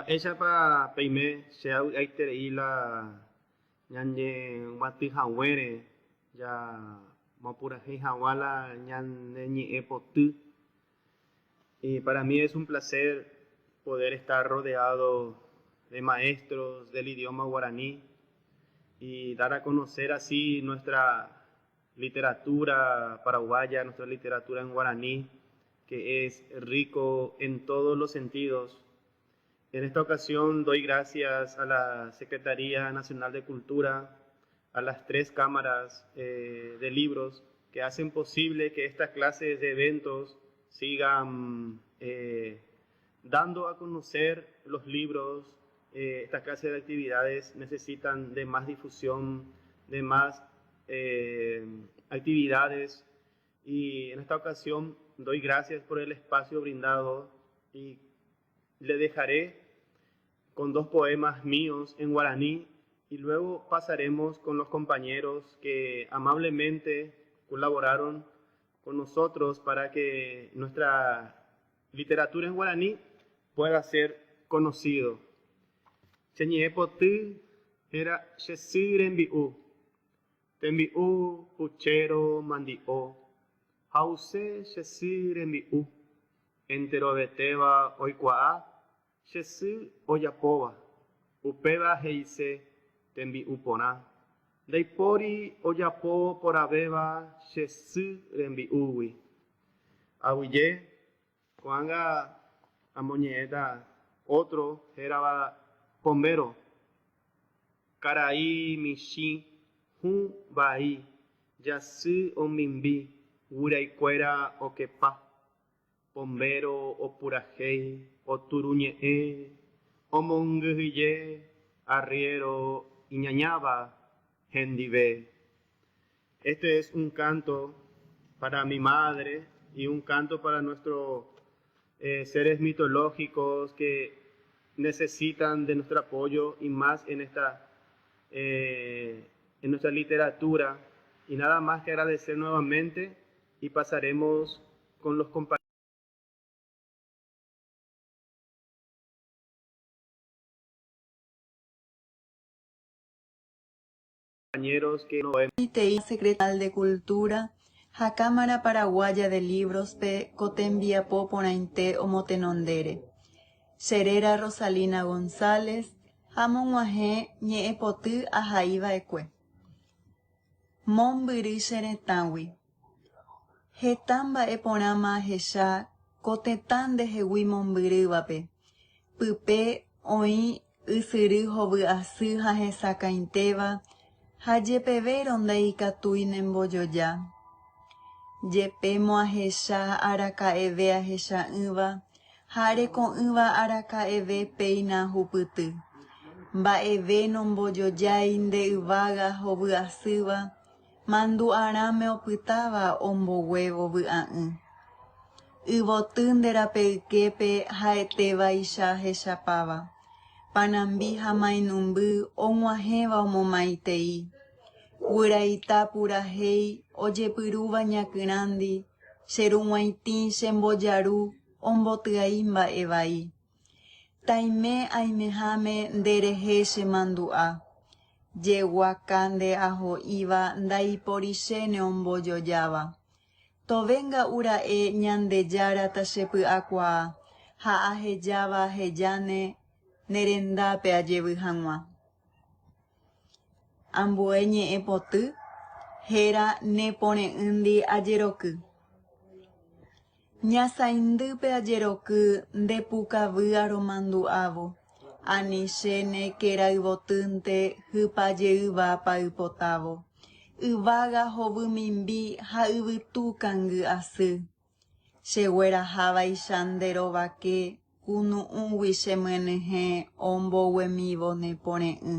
ella pa peime se aiter y la ñanye guati hawere ya mapura hei hawala ñan ñi epotu. Y para mí es un placer poder estar rodeado de maestros del idioma guaraní y dar a conocer así nuestra literatura paraguaya, nuestra literatura en guaraní, que es rico en todos los sentidos. En esta ocasión doy gracias a la Secretaría Nacional de Cultura, a las 3 cámaras de libros que hacen posible que estas clases de eventos sigan dando a conocer los libros. Estas clases de actividades necesitan de más difusión, de más actividades, y en esta ocasión doy gracias por el espacio brindado y le dejaré con 2 poemas míos en guaraní y luego pasaremos con los compañeros que amablemente colaboraron con nosotros para que nuestra literatura en guaraní pueda ser conocido. Cheñepotu era Chesirenbiu, Tembiu Puchero Mandio, Hause Chesirenbiu, Enterobeteba Oikua, Chesi Oyapoba, Upeba Heise Tembiu Pona, Deipori Oyapo Porabeba Chesirenbiui. Ahuye, Juanga Amoñeta, otro era Pombero, Caraí, Michi, Hun Bai, Yasu Omimbi, Uraicuera Okepa, Pombero Opurajei, Oturuñe, Omonguille, Arriero, Iñañaba, Gendive. Este es un canto para mi madre y un canto para nuestros seres mitológicos que necesitan de nuestro apoyo y más en nuestra literatura. Y nada más que agradecer nuevamente y pasaremos con los compañeros que nos ven. Secretaria de Cultura, la Cámara Paraguaya de Libros P. Cotembia Poponainte Omotenondere. Serera Rosalina González, Amonguaje Ñeepotu Ajaiva Ekue. Monbiri Xeretawi. Hetamba Eponama Jesha, Cotetán de Jewi Monbirivape. Pupe Oi Usiri Hobu Asu Jajesaka Inteva. Hayepe ronda ikatui nemboyoya. Yepe moajesha arakaeve ajesha yva. Hare con yva arakaeve peina huputu. Mba'eve nomboyoya inde yvaga hovyasýva. Mandu arame opytáva omboguevo vy'a'ỹ. Yvoty nderapyképe ha'etévaicha hechapáva. Panambi ha mainumby og̃uahẽva omomaitei. Guiraita purahei ojepyrũva ñakyrãndi, cherug̃uaitĩ chembojaru ombotyai mba'e. Taime aimeháme nderehe chemandu'a. Jeguaka nde'aho'íva ndaiporichéne ombojojáva. Tovénga ura'e ñandejára tachepy'akuaa ha ahejáva ahejáne nerendápe ajevy hag̃ua. Ambue ñe'ẽpoty, héra nepore'ỹndi ajeroky. Ñasãindýpe ajeroky ndepukavýa romandu'ávo, anichéne kerayvotýnte hypajeývápa ypotávo. Yvága hovymimbi ha yvytu kangy asy. Cheguerahavaicha nderovake kunu'ũgui chemyenyhẽ omboguemívo nepore'ỹ.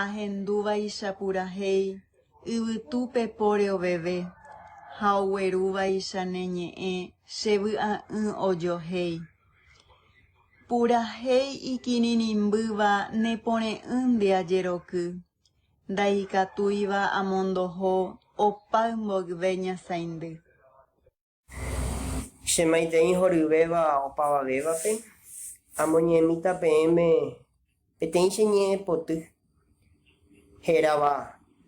Ahendúvaicha purahei, yvytúpe póre oveve, ha oguerúvaicha neñe'ẽ chevy'a'ỹ ojohéi. Purahei ikirirĩmbýva nepore'ỹndi ajeroky. Ndaikatúiva amondoho opa mboyve ñasãindy. Chemaitei horyvéva opavavévape Amoñemita PM peteĩ che ñe'ẽpoty hérava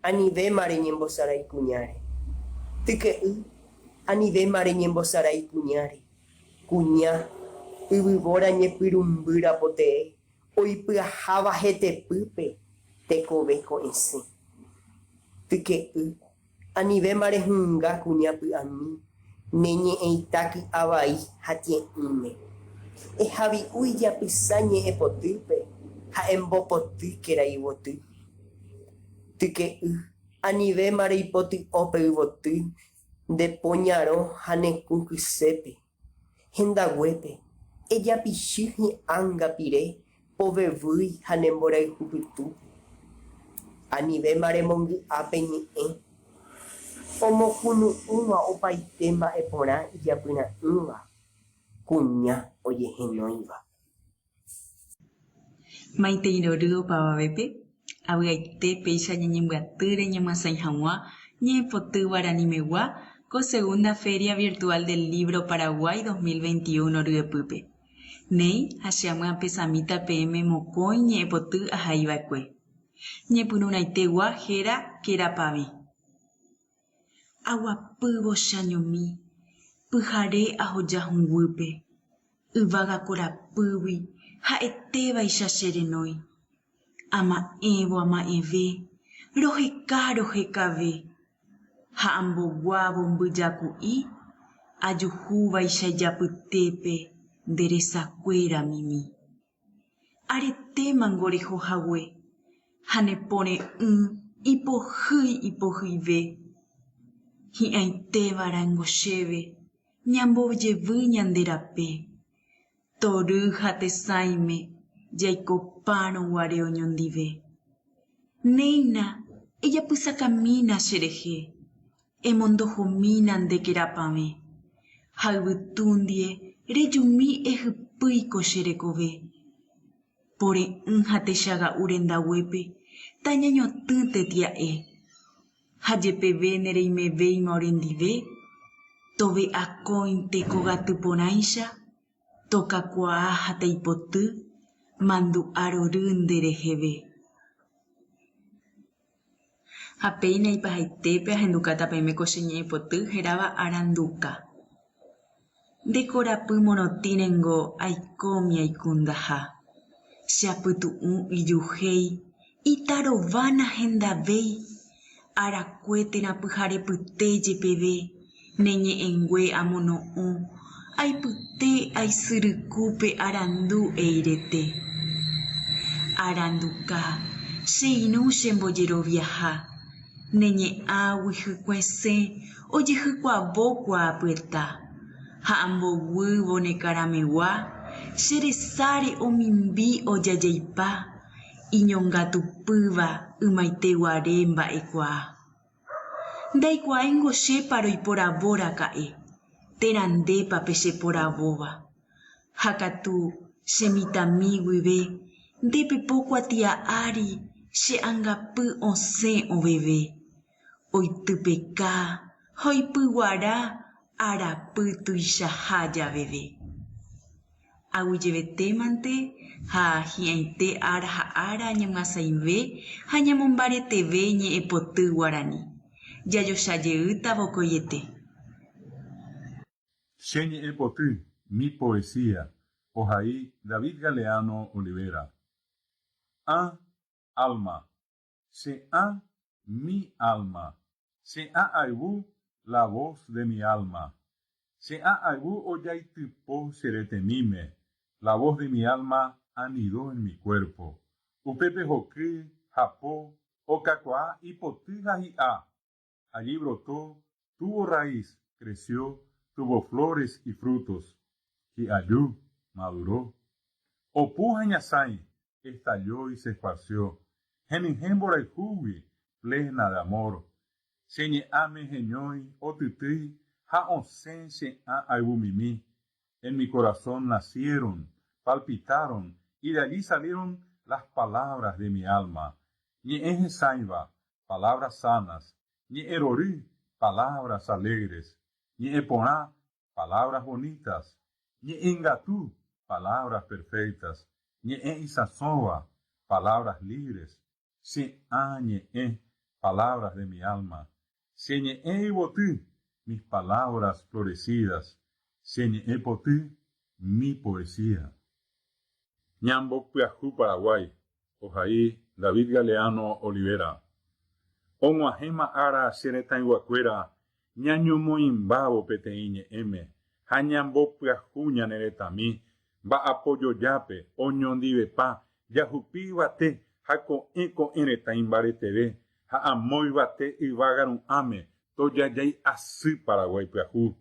anivéma reñembosarai kuñáre. Tyke'y anivéma reñembosarai kuñáre. Kuña yvyvóra ñepyrumbýra poteĩ oipyaháva hetepýpe tekove ko'ẽsẽ. Tyke'y anivéma rehunga kuña py'ami neñe'ẽitáky avai ha tie'ỹme. Ehavi'u ijapysa ñe'ẽpotýpe ha embopoty kérã yvoty. Tyke'y anivéma reipotĩ'õ pe yvoty nde poñarõ ha neku hysépe. Hendaguépe ejapichy hi'ãngapire povevýi ha nemborayhu pytúpe. Anivéma remongy'ápe ñe'ẽ omokunu'ũva opaite mba'e porã ijapyra'ỹva kuña ojehenóiva. Maiteirory opavavépe avy'aite péicha ñañembyatýre ñamasãi hag̃ua ñe'ẽpoty guaranimegua ko segunda Feria Virtual del Libro Paraguay 2021 ryepýpe. Néi ha che amy'apesαμíta PM mokõi ñe'ẽpoty ahaiva'ekue. Ñepyrũrãitegua héra Kerapami. Aguapývo chañomi, pyhare ahoja hũngýpe, yvága korapýgui, ha'etévaicha che renói. Ama'ẽvo ama'ẽve, roheka rohekave, ha amboguávo mbyjaku'i, ajuhúvaicha ijapytépe nderesakuéramimi. Aretémango rehohague, ha neporẽ'ỹ ipohýive. Hi'ãitévarãngo chéve, ñambojevy ñande rape. Tory ha tesãime, jaikopárõguare oñondive. Néina, ejapysakamína cherehe, emondohomína nde Kerapame. Ha yvytũndie rejumi ehypýiko cherekove. Pore'ỹ ha techaga'u rendaguépe tañañotỹ tia'e. Ha jepeve nereimevéima orendive, tove akóinte kogaty porãicha, tokakuaa ha taipoty, mandu'arory ndereheve. Ha péina ipahaitépe ahendukáta peime ko che ñe'ẽpoty heráva aranduka. Ndekorapy morotĩrengo aikómi aikundaha. Cheapytu'ũ ijuhéi, itarována hendavéi, arakuétena pyharepyte jepeve, neñe'ẽngue amono'õ, aipyte aisyrykúpe arandu eirete. Aranduka, che irũ chembojeroviaha, neñe'ãgui hykõesẽ ojehykuavo kuaapyta, ha amboguývo nekaramegua, cheresáre omimbi ojajaipa, iñongatupýva ymaiteguare mba'ekuaa. Ndaikuaáingo chépa roiporavóraka'e, terandépa pe cheporavóva. Ha katu chemitãmi guive, ndepepókuatia'ári che ãngapy osẽ oveve. Oitypeka, ha oipyguara arapy tuichaha javeve. Aguyjevetémante ha hi'ãite ára ha ára ñamyasãive ha ñamombareteve ñe'ẽpoty guarani. Jajochajeýta vokoiete. Che ñe'ẽpoty, mi poesía, ohai David Galeano Olivera. Alma, se'a mi alma, se'a ayvu la voz de mi alma, se'a ayvu oyaitypo cheretemíme, la voz de mi alma anidó en mi cuerpo. Upépe hoky, japó, okakuaa ipoty ha hi'a. Allí brotó, tuvo raíz, creció, tuvo flores y frutos. Hi'aju, maduró. Opu ha ñasãi, estalló y se esparció. Henihemborayhúgui, plena de amor. Cheñe'ãme heñói, otytýi, ha osẽ che'ã ayvumimi. En mi corazón nacieron, palpitaron, y de allí salieron las palabras de mi alma. Ñe'ẽ hesãiva, palabras sanas. Ñe'ẽ rory, palabras alegres. Ñe'ẽ porã, palabras bonitas. Ñe'ẽngatu, palabras perfectas. Ñe'ẽ isasóva, palabras libres. Che'ã ñe'ẽ, palabras de mi alma. Cheñe'ẽ yvoty, mis palabras florecidas. Cheñe'ẽ poty, mi poesía. Ñambopyahú Paraguay, Ojai David Galeano Olivera. Og̃uahẽma ára che retãiguakuéra ñañomoĩmbávo peteĩ ñe'ẽme ha ñambopyahú ñane retãmi mba'apojojápe oñondivepa jahupi yvate ha ko'ẽ retã imbareteve ha amói yvate yvága ru'ãme tojajái asy Paraguay pyahu.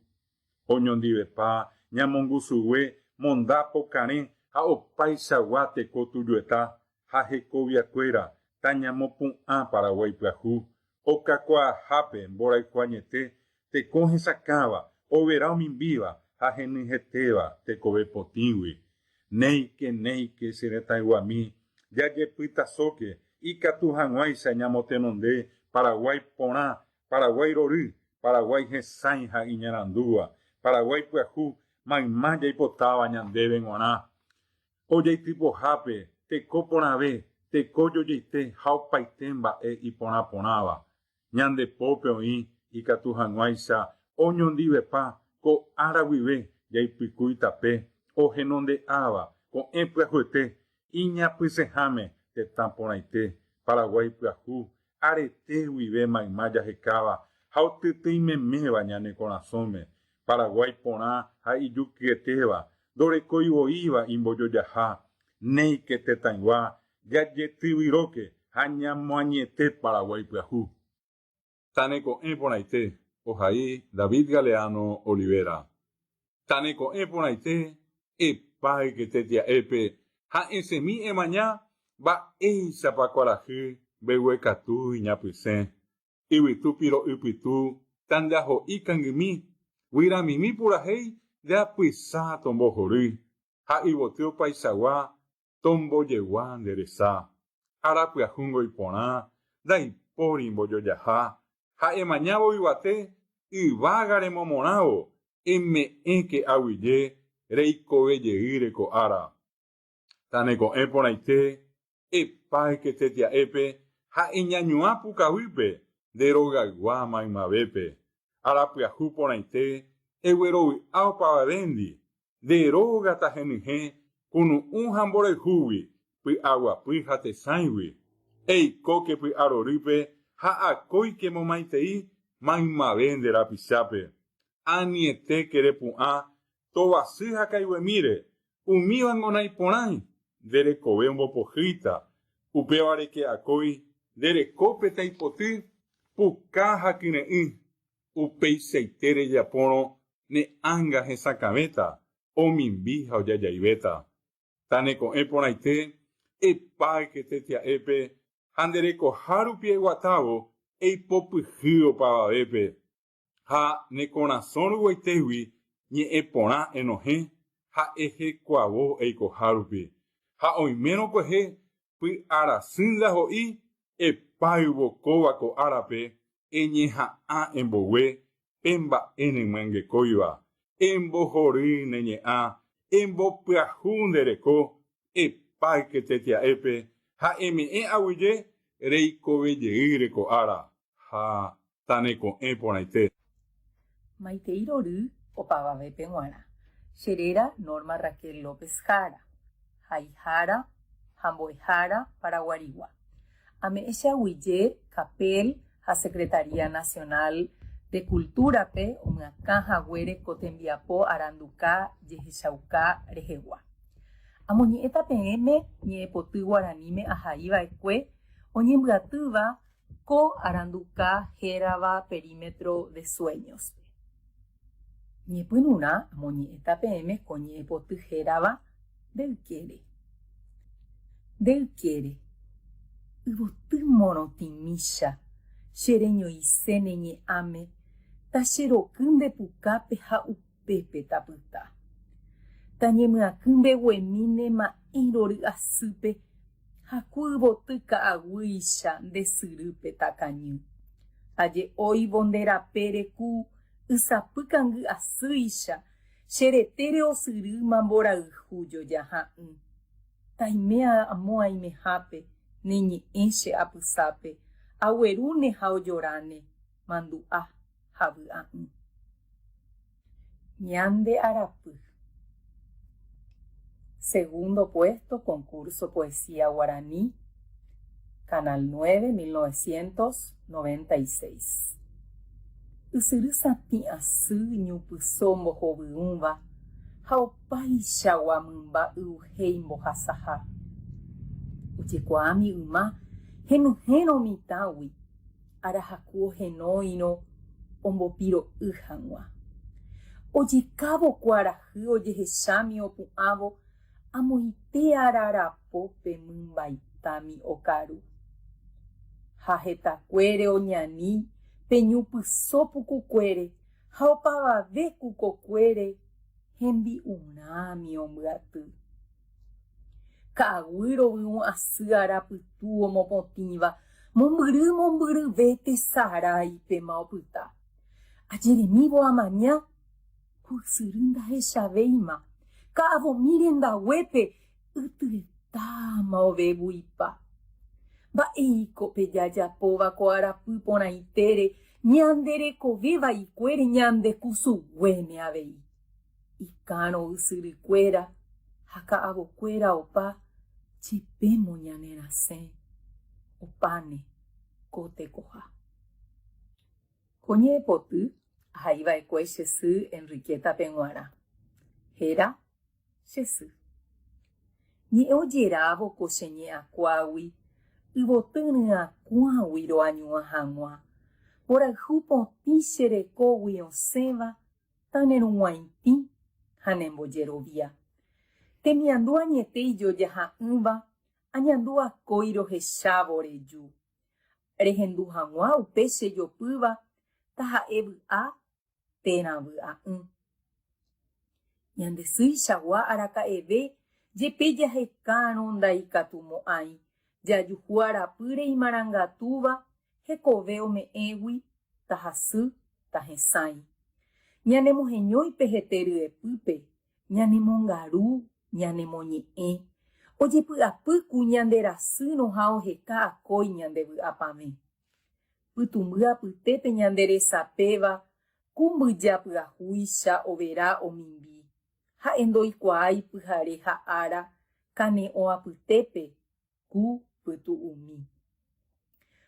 Oñondivepa ñamongusugue monda pokarẽ ha opaichagua teko tujueta ha hekoviakuéra tañamopu'ã Paraguay pyahu. Okakuaahápe mboraikuaañete teko hesakãva overa omimbíva ha henyhẽtéva tekove potĩgui. Néike che retãiguami jajepytasóke ikatu hag̃uáicha ñamotenonde Paraguay porã, Paraguay rory, Paraguay hesãi ha iñarandúva, Paraguay pyahu mayma jaipotáva ñandéve g̃uarã. Ojaitypohápe teko porãve, teko jojeite ha opaite mba'e iporãporãva. Ñande pópe oĩ ikatu hag̃uáicha oñondivepa ko ára guive jaipykúi tape ohenonde'áva ko'ẽ pyahuete iñapysẽháme tetã porãite Paraguay pyahu arete guive mayma jahekáva ha otytýimeméva ñane korasõme Paraguay porã ha ijukyetéva ndorekoivoíva imbojojaha néike tetãygua jajetyvyróke ha ñamoañete Paraguay pyahu. Taneko'ẽ porãite Ojai David Galeano Olivera. Taneko'ẽ porãite epáyke tetia'épe ha'esẽmi emaña mba'éichapa kuarahy mbeguekatu iñapysẽ. Yvytu piro'ypytu tandaho'i kangými guyramimi purahéi jeapysa tombohory ha yvoty opaichagua tombojegua nderesa. Arapyahúngo iporã ndaipóri mbojojaha ha emañávo yvate yvága remomorãvo eme'ẽke aguyje reikovejey reko ára. Taneko'ẽ porãite epáyke tetia'épe ha eñañuã pukavýpe nderogaygua maymavépe. Arapyahu porãite eguerovy'a opavavéndi nderógata henyhẽ kunu'ũ ha mborayhúgui py'aguapy ha tesãigui. Eikóke py'arorýpe ha akóike momaitei maymave nderapichápe. Anietéke repu'ã tovasy ha kaiguemíre umívako naiporãi nderekove ombopohýita upéva reke akói nderekópe taipoty puka ha kyre'ỹ upeichaite rejapórõ ne'ãnga hesakãvéta omimbi ha ojajaivéta. Taneko'ẽ porãite epáyke tetia'épe ha nderekoha rupi eguatávo eipopyhy opavavépe ha nekorasõ ruguaitégui ñe'ẽ porã enohẽ ha ehekuavo eikoha rupi ha oimérõ kuehe py'arasy ndaho'i epáy vokóvako árape eñeha'ã embogue pe mba'e nemyangekóiva embohory neñe'ã embopyahu ndereko epáyke tetia'épe ha eme'ẽ aguyje reikovejey reko ára ha taneko'ẽ porãite. Maitei rory opavavépe g̃uarã. Cheréra Norma Raquel López Jara, haihára ha mbo'ehára Paraguarigua. Ame'ẽ aguyje Capel ha Secretaría Nacional de Culturape omyakãhaguére ko tembiapo aranduka jehechauka rehegua. Amoñe'ẽta peẽme ñe'ẽpoty guaraníme ahaíva'ekue oñembyatýva ko aranduka hérava Perímetro de Sueños. Ñepyrũrã amoñe'ẽta peẽme ko ñe'ẽpoty hérava Nde'ykére. Yvoty morotĩmícha chereñoise neñe'ãme tacheroky ndepukápe ha upépe tapyta. Tañemyaký mbeguemíne ma'ẽ rory asýpe ha ku yvoty ka'aguýicha ndesyrýpe takañy. Aje oivo nderape reku ysapykangy asýicha Cheretere osyry mamborayhu jojaha'ỹ. Taimea amo aimehápe neñe'ẽ che apysápe, aguerúne ha ojoráne, mandu'a ha vy'a'ỹ. Ñande arapy. Segundo puesto, concurso Poesía Guaraní, Canal 9, 1996. Ysyry satĩ asy ñupysõ mbohovyũva ha opaichagua mymba'yuhéi mbohasaha. Ojekuaámi yma henyhẽrõ mitãgui, arahaku ohenóirõ ombopiro'y hag̃ua. Ojekávo kuarahy ojehechámi opu'ãvo amoite ararapópe mymbaitámi okaru. Ha hetakuére oñani pe ñupysõ pukukuére ha opavave kukokuére hembi'urãmi ombyaty. Ka'aguy rovyũ asy arapytu omopotĩva mombyryve tesaráipema opyta. Ajeremívo amaña ysyry ndahechavéima, ka'avomi rendaguépe ytyretáma ovevúipa. Mba'éiko pejajapóva ko arapy porãitére ñanderekovévaikuére ñandekusuguéme avei. Ikãrõ ysyrykuéra ha ka'avokuéra opa jepémo ñanerasẽ. Opáne ko tekoha. Ko ñe'ẽpoty ahaíva'ekue che sy Enriqueta Peguara. Héra che sy. Ñe'ẽ ojerávo ko che ñe'ãkuágui, yvotyryakuãgui roañua hag̃ua. Mborayhu potĩ cherekógui osẽva tanerug̃uaitĩ ha nembojerovia. Temiandu añete ijojaha'ỹva, añandu akói rohechávo reju. Rehendu hag̃ua upe chejopýva, taha'e vy'a térã vy'a'ỹ. Ñande sýichagua araka'eve jepe jahekárõ ndaikatumo'ãi, jajuhu arapýre imarangatúva hekove ome'ẽgui, tahasy tahesãi. Ñanemoheñóipe hete ryepýpe, ñanemongaru, ñanemoñe'ẽ. Ojepy'apýku ñanderasýrõ ha oheka akói ñande vy'apame. Pytumby apytépe ñanderesapéva ku mbyjapyahúicha overa omimbi. Ha'e ndoikuaái pyhare ha ára kane'õ apytépe ku pytu'umi.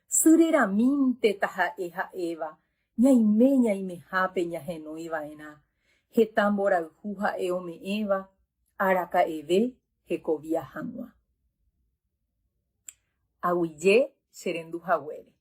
Syreramínte taha'e ha'éva ñaimehápe ñahenóiva'erã. Heta mborayhu ha'e ome'ẽva araka'eve hekovia hag̃ua. Aguyje che renduhaguére.